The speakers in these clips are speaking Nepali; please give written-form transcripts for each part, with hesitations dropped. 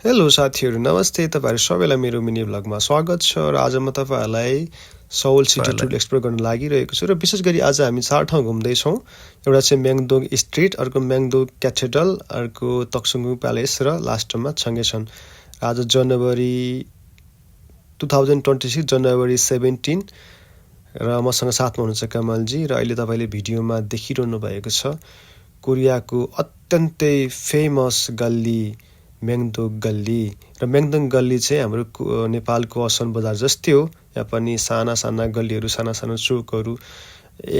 हेलो साथीहरू नमस्ते तपाईहरु सबैलाई मेरो मिनी भ्लगमा स्वागत छ र आज म तपाईहरुलाई सौल सिटी टुर एक्सप्लोर गर्न लागिरहेको छु र विशेष गरी आज हामी चार ठाउँ घुम्दै छौं। एउटा चाहिँ म्याङदोङ स्ट्रीट, अर्को म्याङदोङ क्याथेड्रल, अर्को तक्सुङ प्यालेस र लास्टमा छङ्गेछन। आज जनवरी 2026 जनवरी 17 र मसँग साथमा हुनुहुन्छ कमलजी र अहिले तपाईले भिडियोमा देखिरहनु भएको छ कोरियाको अत्यन्तै फेमस गल्ली म्याङदोङ गल्ली र म्याङदोङ गल्ली चाहिँ हाम्रो नेपालको असन बजार जस्तै हो। यहाँ पनि साना साना गल्लीहरू साना साना चोकहरू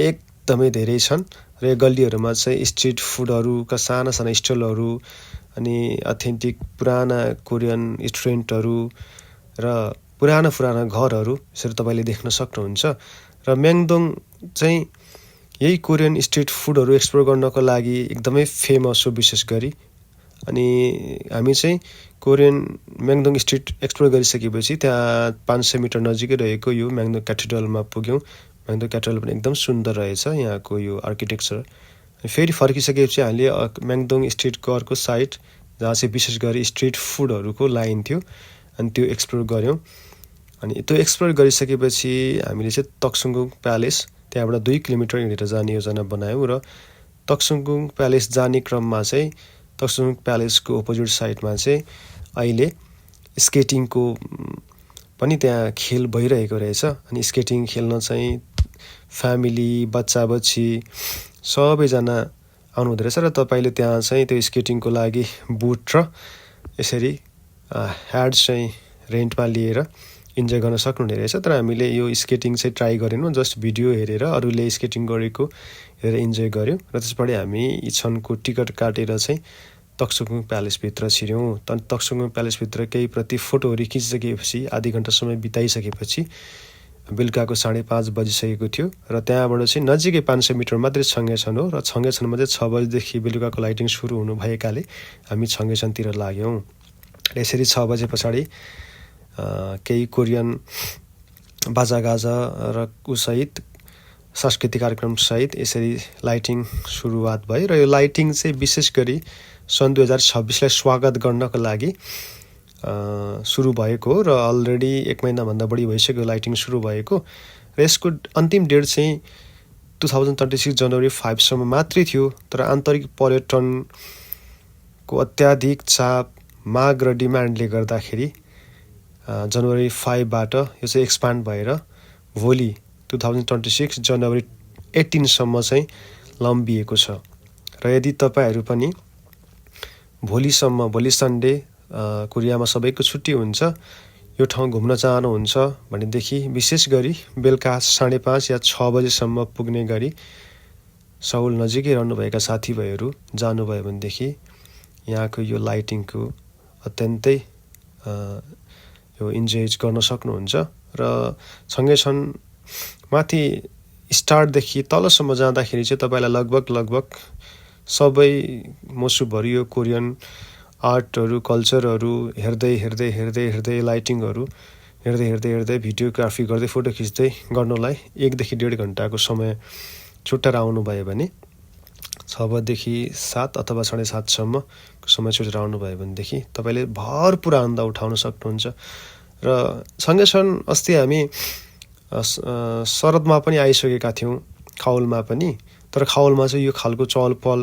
एकदमै धेरै छन् र यो गल्लीहरूमा चाहिँ स्ट्रिट फुडहरूका साना साना स्टलहरू अनि अथेन्टिक पुराना कोरियन रेस्टुरेन्टहरू र पुराना घरहरू यसरी तपाईले देख्न सक्नुहुन्छ। र म्याङदोङ चाहिँ यही कोरियन स्ट्रिट फुडहरू एक्सप्लोर गर्नको लागि एकदमै फेमस हो विशेष गरी। अनि हामी चाहिँ कोरियन म्याङदोङ स्ट्रिट एक्सप्लोर गरिसकेपछि त्यहाँ 500 मिटर नजिकै रहेको यो म्याङदोङ क्याथेड्रलमा पुग्यौं। म्याङदोङ क्याथेड्रल पनि एकदम सुन्दर रहेछ यहाँको यो आर्किटेक्चर। फेरि फर्किसकेपछि हामीले म्याङदोङ स्ट्रिटको अर्को साइड जहाँ चाहिँ विशेष गरी स्ट्रिट फुडहरूको लाइन थियो अनि त्यो एक्सप्लोर गर्यौं। अनि त्यो एक्सप्लोर गरिसकेपछि हामीले चाहिँ तक्सुङ प्यालेस त्यहाँबाट 2 किलोमिटर हिँडेर जाने योजना बनायौं र तक्सुङ प्यालेस जाने क्रममा चाहिँ तक्सुङ प्यालेसको अपोजिट साइडमा चाहिँ अहिले स्केटिङको पनि त्यहाँ खेल भइरहेको रहेछ। अनि स्केटिङ खेल्न चाहिँ फ्यामिली बच्चा-बच्ची सबैजना आउनु हुँदो रहेछ र तपाईले त्यहाँ चाहिँ त्यो स्केटिङको लागि बुट र यसरी ह्याड चाहिँ रेन्टमा लिएर इन्जोय गर्न सक्नुहुने रहेछ। तर हामीले यो स्केटिङ चाहिँ ट्राई गरेनौं, जस्ट भिडियो हेरेर अरूले स्केटिङ गरेको हेरेर इन्जोय गर्यौं र त्यसपछि हामी इछनको टिकट काटेर चाहिँ तक्सुङ प्यालेस भित्र छिर्यौं। तक्सुङ प्यालेस भित्र केही प्रति फोटोहरू खिचिसकेपछि आधी घण्टा समय बिताइसकेपछि बेलुकाको 5:30 बजिसकेको थियो र त्यहाँबाट चाहिँ नजिकै 500 मिटर मात्रै छङ्गेछन हो र छङ्गेछनमा चाहिँ 6 बजेदेखि बेलुकाको लाइटिङ सुरु हुनु भएकाले हामी छङ्गेछनतिर लाग्यौं। र यसरी 6 बजे पछाडी केही कोरियन बाजागाजा र सहित सांस्कृतिक कार्यक्रम सहित यसरी लाइटिङ सुरुवात भयो र यो लाइटिङ चाहिँ विशेष गरी सन् 2026 लाई स्वागत गर्नको लागि सुरु भएको र अलरेडी 1 महिना भन्दा बढी भइसक्यो लाइटिङ सुरु भएको र यसको अन्तिम डेट चाहिँ 2036 जनवरी 5 सम्म मात्रै थियो। तर आन्तरिक पर्यटनको अत्याधिक चाप माग र डिमान्डले गर्दाखेरि जनवरी 5 बाट यो चाहिँ एक्सपान्ड भएर भोलि 2026 जनवरी 18 सम्म चाहिँ लम्बिएको छ। र यदि तपाईहरु पनि भोलि सन्डे कोरियामा सबैको छुट्टी हुन्छ, यो ठाउँ घुम्न चाहनुहुन्छ भनेदेखि विशेष गरी बेलुका 5:30 या 6 बजेसम्म पुग्ने गरी सौल नजिकै रहनुभएका साथीभाइहरू जानुभयो भनेदेखि यहाँको यो लाइटिङको अत्यन्तै यो इन्जोय गर्न सक्नुहुन्छ। र छङ्गेछन माथि स्टार्टदेखि तलसम्म जाँदाखेरि चाहिँ तपाईलाई लगभग सबै मुसुबहरु यो कोरियन आर्टहरु कल्चरहरु हेर्दै लाइटिङहरु हेर्दै भिडियोग्राफी गर्दै फोटो खिच्दै गर्नलाई 1 देखि 1.5 घण्टाको समय छुट्याएर आउनु भयो भने 6 बजेदेखि 7 अथवा 7:30 सम्मको समय छुट्याएर आउनु भयो भनेदेखि तपाईले भरपूर आनन्द उठाउन सक्नुहुन्छ। र छङ्गेछन अस्ति हामी शरदमा पनि आइसकेका थियौं, खाउलमा पनि। तर खाउलमा चाहिँ यो खालको चहलपहल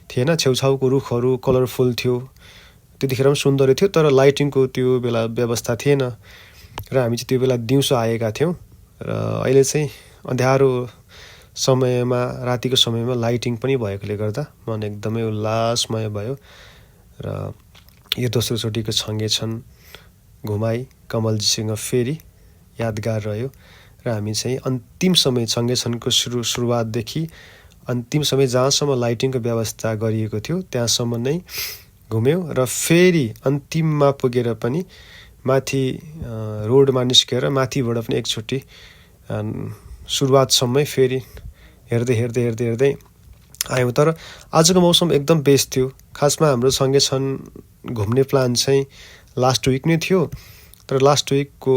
थिएन, छेउछाउको रुखहरू कलरफुल थियो, त्यतिखेर पनि सुन्दर थियो तर लाइटिङको त्यो बेला व्यवस्था थिएन र हामी चाहिँ त्यो बेला दिउँसो आएका थियौं। र अहिले चाहिँ अँध्यारो समयमा रातिको समयमा लाइटिङ पनि भएकोले गर्दा मन एकदमै उल्लासमय भयो र यो दोस्रो चोटिको छङ्गेछन घुमाई कमलजीसँग फेरि यादगार रह्यो र हामी चाहिँ अन्तिम समय छङ्गेछनको सुरुवातदेखि अन्तिम समय जहाँसम्म लाइटिङको व्यवस्था गरिएको थियो त्यहाँसम्म नै घुम्यौं र फेरि अन्तिममा पुगेर पनि माथि रोडमा निस्केर माथिबाट पनि एकचोटी सुरुवातसम्मै फेरि हेर्दै आयौं। तर आजको मौसम एकदम बेस्ट थियो। खासमा हाम्रो छङ्गेछन घुम्ने प्लान चाहिँ लास्ट विक नै थियो, तर लास्ट विकको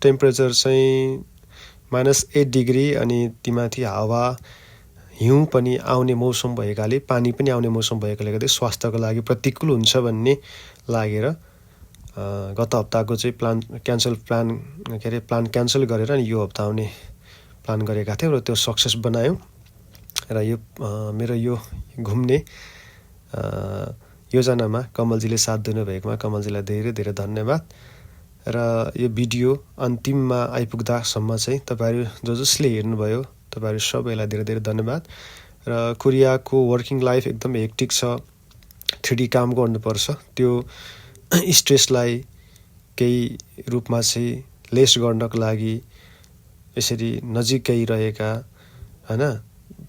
टेम्परेचर चाहिँ -8 डिग्री अनि तीमाथि हावा हिउँ पनि आउने मौसम भएकाले पानी पनि आउने मौसम भएकाले गर्दा स्वास्थ्यको लागि प्रतिकूल हुन्छ भन्ने लागेर गत हप्ताको चाहिँ प्लान क्यान्सल गरेर अनि यो हप्ता आउने प्लान गरेका थियौँ र त्यो सक्सेस बनायौँ र यो मेरो यो घुम्ने योजनामा कमलजीले साथ दिनुभएकोमा कमलजीलाई धेरै धेरै धन्यवाद र यो भिडियो अन्तिममा आइपुग्दासम्म चाहिँ तपाईँहरू जसले हेर्नुभयो तपाईँहरू सबैलाई धेरै धेरै धन्यवाद र कोरियाको वर्किङ लाइफ एकदम हेक्टिक छ 3D काम गर्नुपर्छ त्यो स्ट्रेसलाई केही रूपमा चाहिँ लेस गर्नको लागि यसरी नजिकै रहेका हैन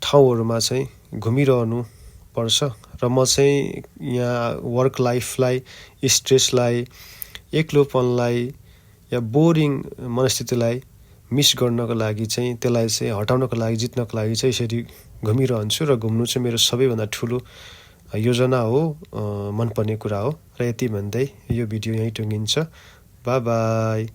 ठाउँहरूमा चाहिँ घुमिरहनु पर्छ र म चाहिँ यहाँ वर्क लाइफलाई स्ट्रेसलाई एक्लोपनलाई या बोरिङ मनस्थितिलाई मिस गर्नको लागि चाहिँ त्यसलाई चाहिँ हटाउनको लागि जित्नको लागि चाहिँ यसरी घुमिरहन्छु र घुम्नु चाहिँ मेरो सबैभन्दा ठुलो योजना हो मनपर्ने कुरा हो र यति भन्दै यो भिडियो यहीँ टुङ्गिन्छ बाई बाई